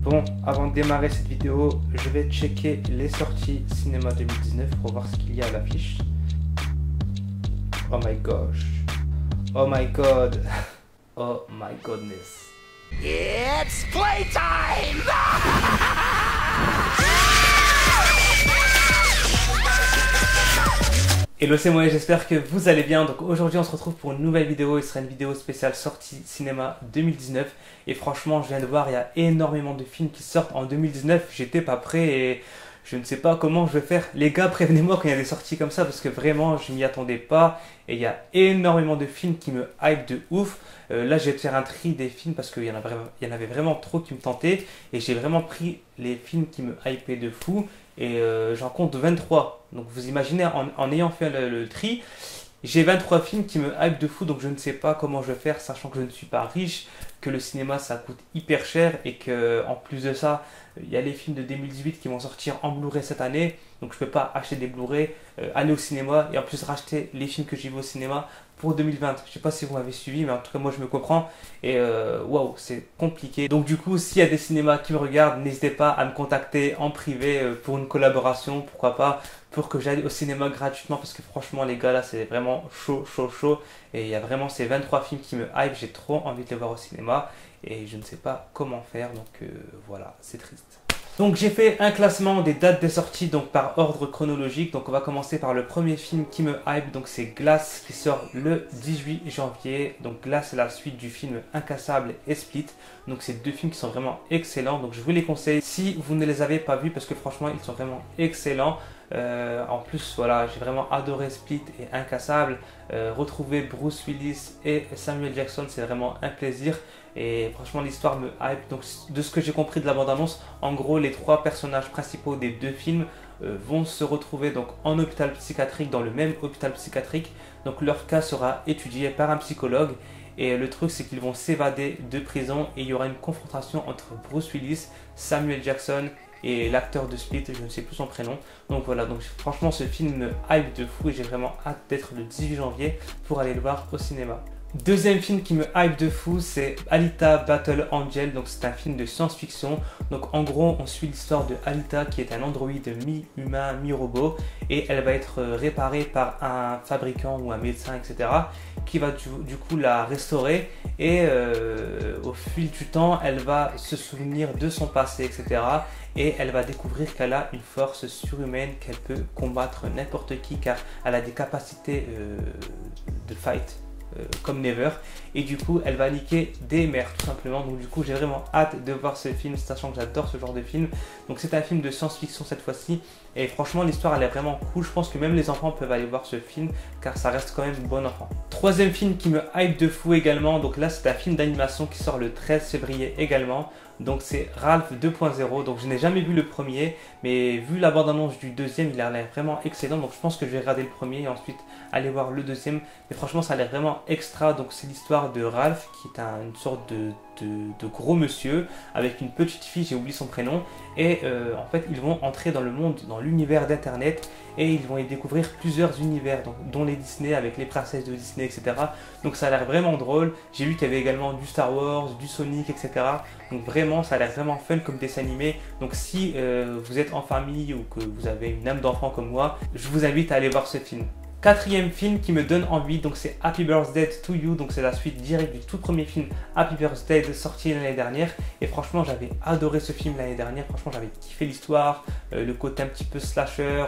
Bon, avant de démarrer cette vidéo, je vais checker les sorties cinéma 2019 pour voir ce qu'il y a à l'affiche. Oh my gosh. Oh my god. Oh my goodness. It's playtime! Hello, c'est moi et j'espère que vous allez bien. Donc aujourd'hui on se retrouve pour une nouvelle vidéo. Il sera une vidéo spéciale sortie cinéma 2019. Et franchement je viens de voir, il y a énormément de films qui sortent en 2019. J'étais pas prêt et je ne sais pas comment je vais faire. Les gars, prévenez-moi quand il y a des sorties comme ça parce que vraiment je m'y attendais pas. Et il y a énormément de films qui me hype de ouf. Là je vais te faire un tri des films parce qu'il y en avait vraiment trop qui me tentaient. Et j'ai vraiment pris les films qui me hypaient de fou. Et j'en compte 23. Donc vous imaginez, en ayant fait le tri, j'ai 23 films qui me hype de fou. Donc je ne sais pas comment je vais faire, sachant que je ne suis pas riche, que le cinéma ça coûte hyper cher et que en plus de ça, il y a les films de 2018 qui vont sortir en Blu-ray cette année. Donc je ne peux pas acheter des Blu-ray, aller au cinéma et en plus racheter les films que j'ai vus au cinéma pour 2020. Je sais pas si vous m'avez suivi, mais en tout cas moi je me comprends. Et waouh, c'est compliqué. Donc du coup, s'il y a des cinémas qui me regardent, n'hésitez pas à me contacter en privé pour une collaboration, pourquoi pas, pour que j'aille au cinéma gratuitement. Parce que franchement les gars, là c'est vraiment chaud, chaud, chaud. Et il y a vraiment ces 23 films qui me hype. J'ai trop envie de les voir au cinéma. Et je ne sais pas comment faire, donc voilà, c'est triste. Donc j'ai fait un classement des dates de sortie donc par ordre chronologique. Donc on va commencer par le premier film qui me hype, donc c'est Glass qui sort le 18 janvier. Donc Glass c'est la suite du film Incassable et Split. Donc c'est deux films qui sont vraiment excellents. Donc je vous les conseille si vous ne les avez pas vus parce que franchement ils sont vraiment excellents. En plus voilà, j'ai vraiment adoré Split et Incassable. Retrouver Bruce Willis et Samuel Jackson, c'est vraiment un plaisir. Et franchement l'histoire me hype. Donc de ce que j'ai compris de la bande-annonce, en gros les trois personnages principaux des deux films vont se retrouver donc en hôpital psychiatrique, dans le même hôpital psychiatrique. Donc leur cas sera étudié par un psychologue. Et le truc c'est qu'ils vont s'évader de prison et il y aura une confrontation entre Bruce Willis, Samuel Jackson et l'acteur de Split, je ne sais plus son prénom. Donc voilà, donc franchement ce film me hype de fou et j'ai vraiment hâte d'être le 18 janvier pour aller le voir au cinéma. Deuxième film qui me hype de fou, c'est Alita Battle Angel. Donc c'est un film de science-fiction. Donc en gros on suit l'histoire de Alita qui est un androïde mi-humain, mi-robot. Et elle va être réparée par un fabricant ou un médecin, etc. qui va du coup la restaurer. Et au fil du temps elle va se souvenir de son passé, etc. Et elle va découvrir qu'elle a une force surhumaine, qu'elle peut combattre n'importe qui car elle a des capacités de fight. Comme Never, et du coup elle va niquer des mères tout simplement. Donc du coup j'ai vraiment hâte de voir ce film, sachant que j'adore ce genre de film. Donc c'est un film de science-fiction cette fois-ci et franchement l'histoire elle est vraiment cool. Je pense que même les enfants peuvent aller voir ce film car ça reste quand même bon enfant. Troisième film qui me hype de fou également, donc là c'est un film d'animation qui sort le 13 février également. Donc c'est Ralph 2.0. Donc je n'ai jamais vu le premier, mais vu la bande-annonce du deuxième, il a l'air vraiment excellent. Donc je pense que je vais regarder le premier et ensuite aller voir le deuxième. Mais franchement ça a l'air vraiment extra. Donc c'est l'histoire de Ralph qui est une sorte de gros monsieur avec une petite fille, j'ai oublié son prénom. Et en fait ils vont entrer dans le monde, dans l'univers d'internet. Et ils vont y découvrir plusieurs univers, donc, dont les Disney avec les princesses de Disney, etc. Donc ça a l'air vraiment drôle. J'ai vu qu'il y avait également du Star Wars, du Sonic, etc. Donc vraiment ça a l'air vraiment fun comme dessin animé. Donc si vous êtes en famille ou que vous avez une âme d'enfant comme moi, je vous invite à aller voir ce film. Quatrième film qui me donne envie, donc c'est Happy Birthday to You. Donc c'est la suite directe du tout premier film Happy Birthday sorti l'année dernière. Et franchement j'avais adoré ce film l'année dernière. Franchement j'avais kiffé l'histoire, le côté un petit peu slasher,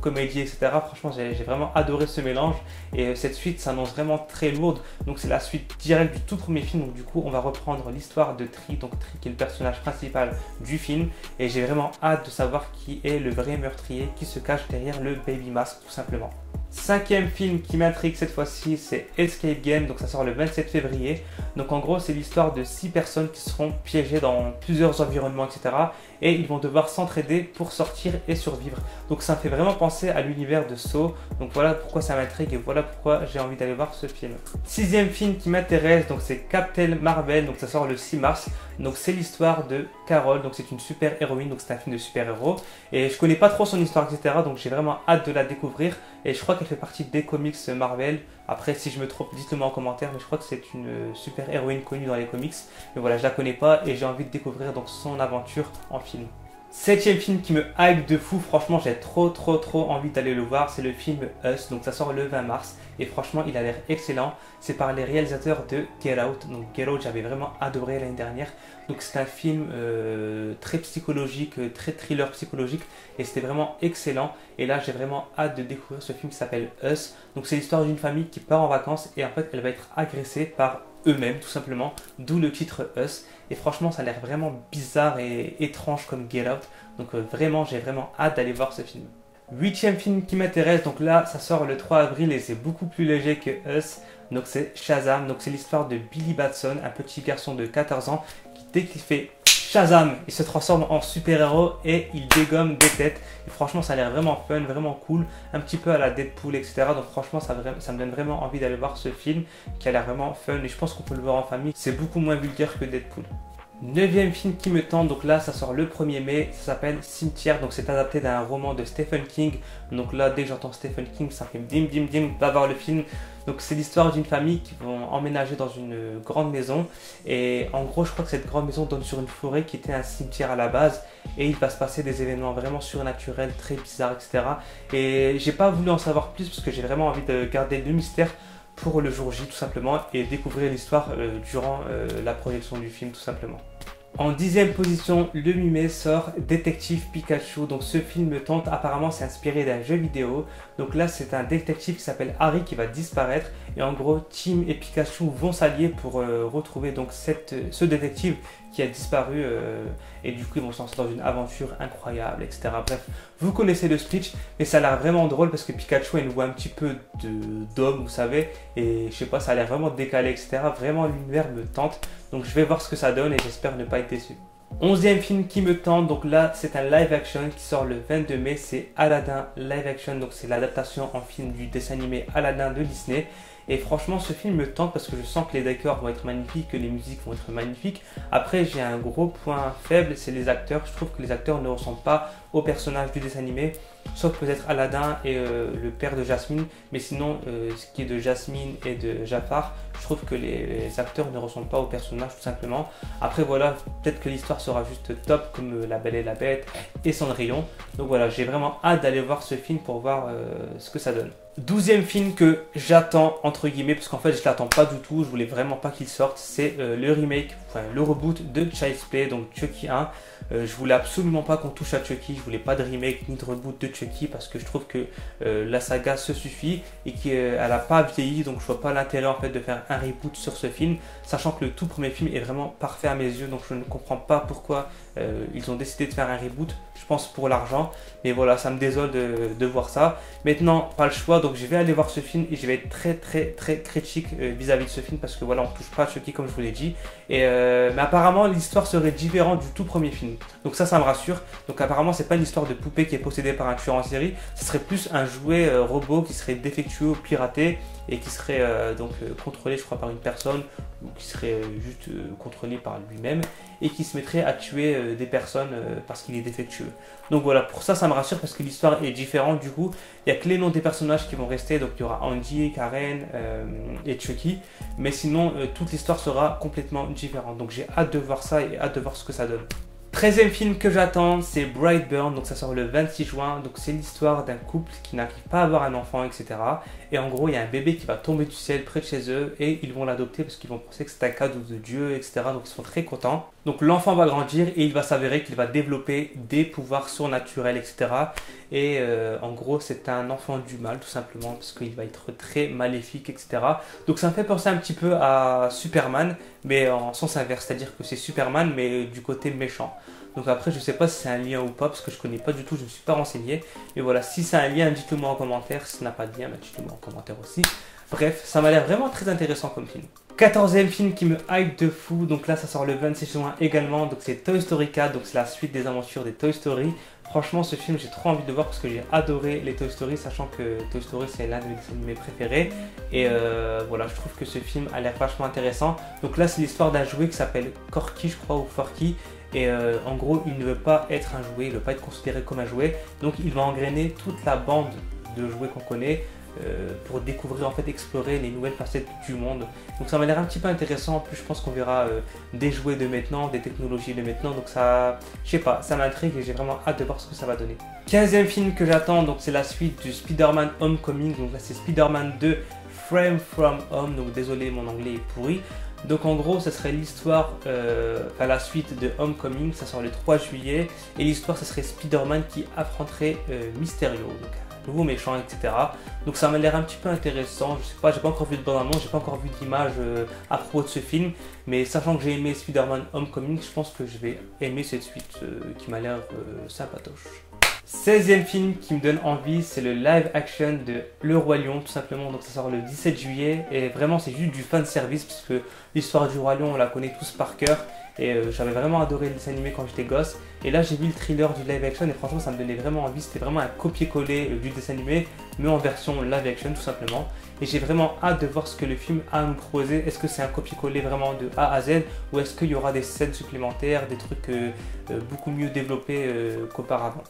comédie, etc. Franchement j'ai vraiment adoré ce mélange. Et cette suite s'annonce vraiment très lourde. Donc c'est la suite directe du tout premier film. Donc du coup on va reprendre l'histoire de Tree. Donc Tree qui est le personnage principal du film. Et j'ai vraiment hâte de savoir qui est le vrai meurtrier qui se cache derrière le baby mask tout simplement. Cinquième film qui m'intrigue cette fois-ci, c'est Escape Game. Donc ça sort le 27 février. Donc en gros c'est l'histoire de 6 personnes qui seront piégées dans plusieurs environnements, etc. Et ils vont devoir s'entraider pour sortir et survivre. Donc ça me fait vraiment penser à l'univers de Saw. Donc voilà pourquoi ça m'intrigue et voilà pourquoi j'ai envie d'aller voir ce film. Sixième film qui m'intéresse, donc c'est Captain Marvel. Donc ça sort le 6 mars. Donc c'est l'histoire de Carol. Donc c'est une super héroïne. Donc c'est un film de super héros. Et je connais pas trop son histoire, etc. Donc j'ai vraiment hâte de la découvrir. Et je crois qu'elle fait partie des comics Marvel. Après, si je me trompe, dites-le moi en commentaire, mais je crois que c'est une super héroïne connue dans les comics. Mais voilà, je la connais pas et j'ai envie de découvrir donc son aventure en film. Septième film qui me hype de fou, franchement j'ai trop envie d'aller le voir, c'est le film Us, donc ça sort le 20 mars et franchement il a l'air excellent. C'est par les réalisateurs de Get Out, donc Get Out j'avais vraiment adoré l'année dernière. Donc c'est un film très psychologique, très thriller psychologique et c'était vraiment excellent. Et là j'ai vraiment hâte de découvrir ce film qui s'appelle Us. Donc c'est l'histoire d'une famille qui part en vacances et en fait elle va être agressée par eux-mêmes tout simplement, d'où le titre Us. Et franchement ça a l'air vraiment bizarre et étrange comme Get Out. Donc vraiment j'ai vraiment hâte d'aller voir ce film. Huitième film qui m'intéresse, donc là ça sort le 3 avril et c'est beaucoup plus léger que Us. Donc c'est Shazam, donc c'est l'histoire de Billy Batson, un petit garçon de 14 ans qui dès qu'il fait Shazam, il se transforme en super-héros et il dégomme des têtes. Et franchement ça a l'air vraiment fun, vraiment cool, un petit peu à la Deadpool, etc. Donc franchement ça me donne vraiment envie d'aller voir ce film qui a l'air vraiment fun et je pense qu'on peut le voir en famille. C'est beaucoup moins vulgaire que Deadpool. Neuvième film qui me tente, donc là ça sort le 1er mai, ça s'appelle Cimetière, donc c'est adapté d'un roman de Stephen King. Donc là dès que j'entends Stephen King ça fait dim, va voir le film. Donc c'est l'histoire d'une famille qui vont emménager dans une grande maison et en gros je crois que cette grande maison donne sur une forêt qui était un cimetière à la base et il va se passer des événements vraiment surnaturels, très bizarres, etc. Et j'ai pas voulu en savoir plus parce que j'ai vraiment envie de garder le mystère pour le jour J tout simplement et découvrir l'histoire durant la projection du film tout simplement. En 10e position, le 8 mai sort Détective Pikachu. Donc ce film me tente, apparemment c'est inspiré d'un jeu vidéo. Donc là c'est un détective qui s'appelle Harry qui va disparaître. Et en gros Tim et Pikachu vont s'allier pour retrouver donc ce détective qui a disparu. Et du coup ils vont se lancer dans une aventure incroyable, etc. Bref, vous connaissez le speech. Mais ça a l'air vraiment drôle parce que Pikachu a une voix un petit peu d'homme, vous savez. Et je sais pas, ça a l'air vraiment décalé, etc. Vraiment l'univers me tente. Donc je vais voir ce que ça donne et j'espère ne pas être déçu. 11e film qui me tente, donc là c'est un live action qui sort le 22 mai, c'est Aladdin live action, donc c'est l'adaptation en film du dessin animé Aladdin de Disney. Et franchement ce film me tente parce que je sens que les décors vont être magnifiques, que les musiques vont être magnifiques. Après j'ai un gros point faible, c'est les acteurs. Je trouve que les acteurs ne ressemblent pas aux personnages du dessin animé, sauf peut-être Aladdin et le père de Jasmine. Mais sinon ce qui est de Jasmine et de Jafar, je trouve que les acteurs ne ressemblent pas aux personnages tout simplement. Après voilà, peut-être que l'histoire sera juste top comme La Belle et la Bête et Cendrillon. Donc voilà, j'ai vraiment hâte d'aller voir ce film pour voir ce que ça donne. 12e film que j'attends entre guillemets, parce qu'en fait je l'attends pas du tout, je voulais vraiment pas qu'il sorte, c'est le remake, enfin le reboot de Child's Play, donc Chucky 1. Je voulais absolument pas qu'on touche à Chucky, je voulais pas de remake ni de reboot de Chucky parce que je trouve que la saga se suffit et qu'elle a pas vieilli, donc je vois pas l'intérêt en fait de faire un reboot sur ce film, sachant que le tout premier film est vraiment parfait à mes yeux, donc je ne comprends pas pourquoi ils ont décidé de faire un reboot. Je pense pour l'argent, mais voilà, ça me désole de voir ça. Maintenant, pas le choix, donc je vais aller voir ce film et je vais être très critique vis-à-vis de ce film parce que voilà, on touche pas à Chucky comme je vous l'ai dit. Et mais apparemment, l'histoire serait différente du tout premier film. Donc ça me rassure. Donc apparemment, c'est pas une histoire de poupée qui est possédée par un tueur en série. Ce serait plus un jouet robot qui serait défectueux ou piraté et qui serait contrôlé, je crois, par une personne ou qui serait juste contrôlé par lui-même et qui se mettrait à tuer des personnes parce qu'il est défectueux. Donc voilà, pour ça me rassure parce que l'histoire est différente du coup. Il n'y a que les noms des personnages qui vont rester, donc il y aura Andy, Karen et Chucky. Mais sinon, toute l'histoire sera complètement différente. Donc j'ai hâte de voir ça et hâte de voir ce que ça donne. 13e film que j'attends, c'est Brightburn, donc ça sort le 26 juin, donc c'est l'histoire d'un couple qui n'arrive pas à avoir un enfant, etc. Et en gros, il y a un bébé qui va tomber du ciel près de chez eux et ils vont l'adopter parce qu'ils vont penser que c'est un cadeau de Dieu, etc. Donc ils sont très contents. Donc l'enfant va grandir et il va s'avérer qu'il va développer des pouvoirs surnaturels, etc. Et en gros, c'est un enfant du mal tout simplement parce qu'il va être très maléfique, etc. Donc ça me fait penser un petit peu à Superman, mais en sens inverse, c'est-à-dire que c'est Superman mais du côté méchant. Donc après, je sais pas si c'est un lien ou pas, parce que je connais pas du tout, je me suis pas renseigné. Mais voilà, si c'est un lien, dites-le moi en commentaire. Si ça n'a pas de lien, dites-le moi en commentaire aussi. Bref, ça m'a l'air vraiment très intéressant comme film. 14e film qui me hype de fou, donc là ça sort le 26 juin également, donc c'est Toy Story 4, donc c'est la suite des aventures des Toy Story. Franchement ce film j'ai trop envie de le voir parce que j'ai adoré les Toy Story, sachant que Toy Story c'est l'un de mes préférés. Et voilà, je trouve que ce film a l'air vachement intéressant. Donc là c'est l'histoire d'un jouet qui s'appelle Corky je crois, ou Forky. Et en gros il ne veut pas être un jouet, il ne veut pas être considéré comme un jouet. Donc il va engrainer toute la bande de jouets qu'on connaît. pour découvrir, en fait, explorer les nouvelles facettes du monde. Donc ça m'a l'air un petit peu intéressant. En plus, je pense qu'on verra des jouets de maintenant, des technologies de maintenant. Donc ça, je sais pas, ça m'intrigue et j'ai vraiment hâte de voir ce que ça va donner. 15e film que j'attends, donc c'est la suite du Spider-Man Homecoming. Donc là, c'est Spider-Man 2 Frame From Home. Donc désolé, mon anglais est pourri. Donc en gros, ça serait l'histoire, la suite de Homecoming, ça sort le 3 juillet. Et l'histoire, ça serait Spider-Man qui affronterait Mysterio. Donc nouveau méchant, etc. Donc ça m'a l'air un petit peu intéressant. Je sais pas, j'ai pas encore vu de bande-annonce, j'ai pas encore vu d'image à propos de ce film, mais sachant que j'ai aimé Spider-Man Homecoming, je pense que je vais aimer cette suite qui m'a l'air sympatoche. 16e film qui me donne envie, c'est le live action de Le Roi Lion, tout simplement. Donc ça sort le 17 juillet et vraiment c'est juste du fan service parce que l'histoire du Roi Lion, on la connaît tous par cœur. Et j'avais vraiment adoré le dessin animé quand j'étais gosse. Et là j'ai vu le thriller du live action et franchement ça me donnait vraiment envie. C'était vraiment un copier-coller du dessin animé, mais en version live action tout simplement. Et j'ai vraiment hâte de voir ce que le film a à nous proposer. Est-ce que c'est un copier-coller vraiment de A à Z, ou est-ce qu'il y aura des scènes supplémentaires, des trucs beaucoup mieux développés qu'auparavant.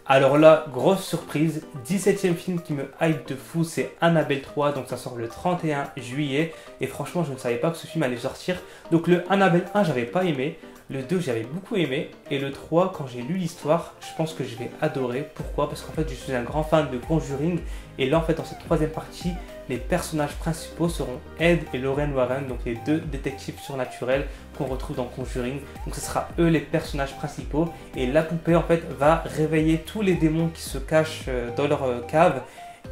Alors là, grosse surprise, 17e film qui me hype de fou, c'est Annabelle 3, donc ça sort le 31 juillet. Et franchement, je ne savais pas que ce film allait sortir. Donc le Annabelle 1, j'avais pas aimé. Le 2, j'avais beaucoup aimé. Et le 3, quand j'ai lu l'histoire, je pense que je vais adorer. Pourquoi? Parce qu'en fait, je suis un grand fan de Conjuring. Et là, en fait, dans cette troisième partie, les personnages principaux seront Ed et Lorraine Warren, donc les deux détectives surnaturels qu'on retrouve dans Conjuring. Donc ce sera eux les personnages principaux. Et la poupée, en fait, va réveiller tous les démons qui se cachent dans leur cave.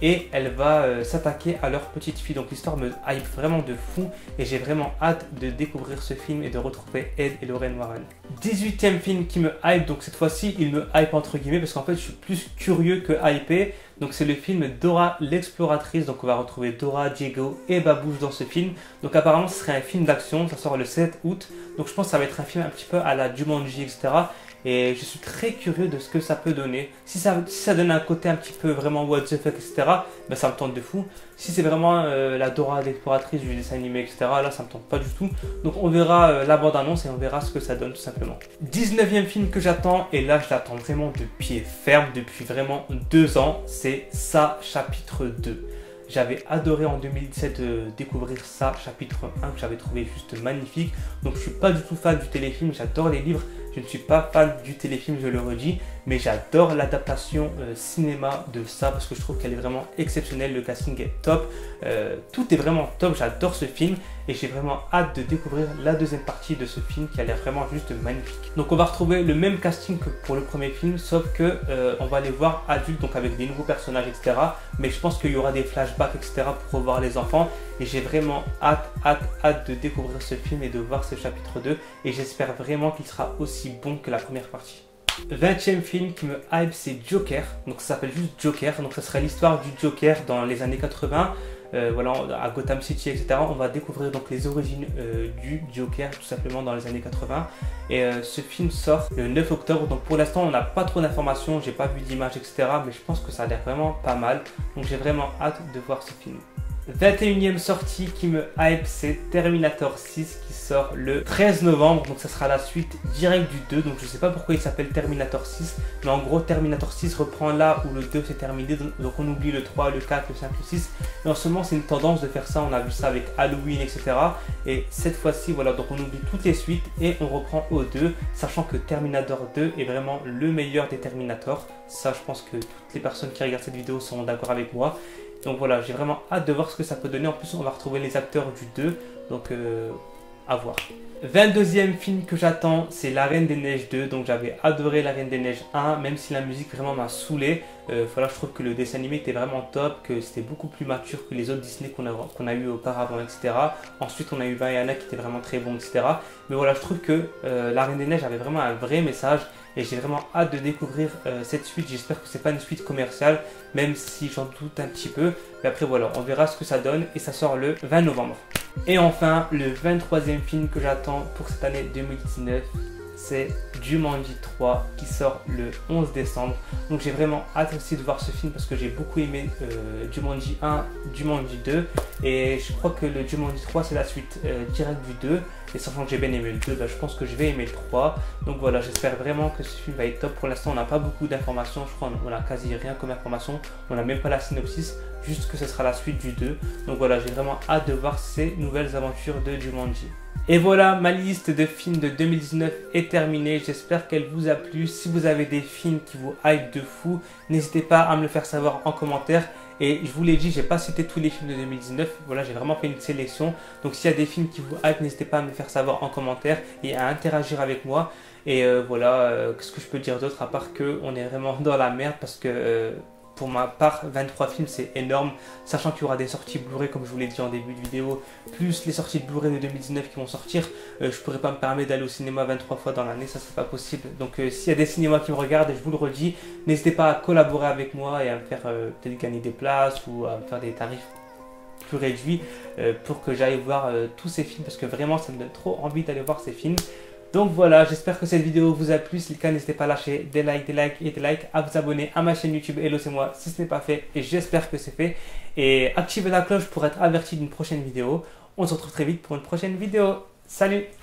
Et elle va s'attaquer à leur petite fille. Donc l'histoire me hype vraiment de fou. Et j'ai vraiment hâte de découvrir ce film et de retrouver Ed et Lorraine Warren. 18e film qui me hype. Donc cette fois-ci, il me hype entre guillemets parce qu'en fait, je suis plus curieux que hypé. Donc c'est le film Dora l'exploratrice. Donc on va retrouver Dora, Diego et Babouche dans ce film. Donc apparemment, ce serait un film d'action. Ça sort le 7 août. Donc je pense que ça va être un film un petit peu à la Jumanji, etc. Et je suis très curieux de ce que ça peut donner. Si ça donne un côté un petit peu vraiment what the fuck, etc., ben ça me tente de fou. Si c'est vraiment la Dora l'exploratrice du dessin animé, etc., là ça me tente pas du tout. Donc on verra la bande-annonce et on verra ce que ça donne tout simplement. 19e film que j'attends, et là je l'attends vraiment de pied ferme depuis vraiment 2 ans, c'est Ça chapitre 2. J'avais adoré en 2017 découvrir Ça chapitre 1 que j'avais trouvé juste magnifique. Donc je suis pas du tout fan du téléfilm, j'adore les livres. Je ne suis pas fan du téléfilm, je le redis, mais j'adore l'adaptation cinéma de ça parce que je trouve qu'elle est vraiment exceptionnelle. Le casting est top, tout est vraiment top. J'adore ce film et j'ai vraiment hâte de découvrir la deuxième partie de ce film qui a l'air vraiment juste magnifique. Donc on va retrouver le même casting que pour le premier film, sauf que on va les voir adultes, donc avec des nouveaux personnages, etc. Mais je pense qu'il y aura des flashbacks, etc. pour revoir les enfants. Et j'ai vraiment hâte de découvrir ce film et de voir ce chapitre 2. Et j'espère vraiment qu'il sera aussi bon que la première partie. 20e film qui me hype, c'est Joker. Donc ça s'appelle juste Joker. Donc ça serait l'histoire du Joker dans les années 80. Voilà, à Gotham City, etc. On va découvrir donc les origines du Joker tout simplement dans les années 80. Et ce film sort le 9 octobre. Donc pour l'instant, on n'a pas trop d'informations. J'ai pas vu d'image, etc. Mais je pense que ça a l'air vraiment pas mal. Donc j'ai vraiment hâte de voir ce film. 21e sortie qui me hype, c'est Terminator 6 qui sort le 13 novembre. Donc ça sera la suite directe du 2. Donc je sais pas pourquoi il s'appelle Terminator 6. Mais en gros Terminator 6 reprend là où le 2 s'est terminé. Donc on oublie le 3, le 4, le 5, le 6. Mais en ce moment c'est une tendance de faire ça. On a vu ça avec Halloween, etc. Et cette fois-ci voilà, donc on oublie toutes les suites et on reprend au 2. Sachant que Terminator 2 est vraiment le meilleur des Terminator. Ça je pense que toutes les personnes qui regardent cette vidéo seront d'accord avec moi. Donc voilà, j'ai vraiment hâte de voir ce que ça peut donner. En plus, on va retrouver les acteurs du 2. Donc, à voir. 22e film que j'attends, c'est La Reine des Neiges 2. Donc, j'avais adoré La Reine des Neiges 1, même si la musique vraiment m'a saoulé. Voilà, je trouve que le dessin animé était vraiment top, que c'était beaucoup plus mature que les autres Disney qu'on a eu auparavant, etc. Ensuite, on a eu Vaiana qui était vraiment très bon, etc. Mais voilà, je trouve que La Reine des Neiges avait vraiment un vrai message. Et j'ai vraiment hâte de découvrir cette suite. J'espère que c'est pas une suite commerciale, même si j'en doute un petit peu. Mais après voilà, on verra ce que ça donne et ça sort le 20 novembre. Et enfin, le 23e film que j'attends pour cette année 2019, c'est Jumanji 3 qui sort le 11 décembre. Donc j'ai vraiment hâte aussi de voir ce film parce que j'ai beaucoup aimé Jumanji 1, Jumanji 2. Et je crois que le Jumanji 3 c'est la suite directe du 2. et sachant que j'ai bien aimé le 2, je pense que je vais aimer le 3. Donc voilà, j'espère vraiment que ce film va être top. Pour l'instant on n'a pas beaucoup d'informations, je crois on a quasi rien comme information, on n'a même pas la synopsis, juste que ce sera la suite du 2. Donc voilà, j'ai vraiment hâte de voir ces nouvelles aventures de Jumanji. Et voilà, ma liste de films de 2019 est terminée, j'espère qu'elle vous a plu. Si vous avez des films qui vous hype de fou, n'hésitez pas à me le faire savoir en commentaire. Et je vous l'ai dit, j'ai pas cité tous les films de 2019, voilà, j'ai vraiment fait une sélection. Donc s'il y a des films qui vous hype, n'hésitez pas à me le faire savoir en commentaire et à interagir avec moi. Et voilà, qu'est-ce que je peux dire d'autre à part qu'on est vraiment dans la merde parce que... pour ma part, 23 films, c'est énorme, sachant qu'il y aura des sorties Blu-ray, comme je vous l'ai dit en début de vidéo, plus les sorties de Blu-ray de 2019 qui vont sortir. Je ne pourrais pas me permettre d'aller au cinéma 23 fois dans l'année, ça c'est pas possible. Donc s'il y a des cinémas qui me regardent, je vous le redis, n'hésitez pas à collaborer avec moi et à me faire peut-être gagner des places ou à me faire des tarifs plus réduits pour que j'aille voir tous ces films, parce que vraiment ça me donne trop envie d'aller voir ces films. Donc voilà, j'espère que cette vidéo vous a plu. Si c'est le cas, n'hésitez pas à lâcher des likes, à vous abonner à ma chaîne YouTube Hello c'est moi si ce n'est pas fait, et j'espère que c'est fait. Et activez la cloche pour être averti d'une prochaine vidéo. On se retrouve très vite pour une prochaine vidéo. Salut!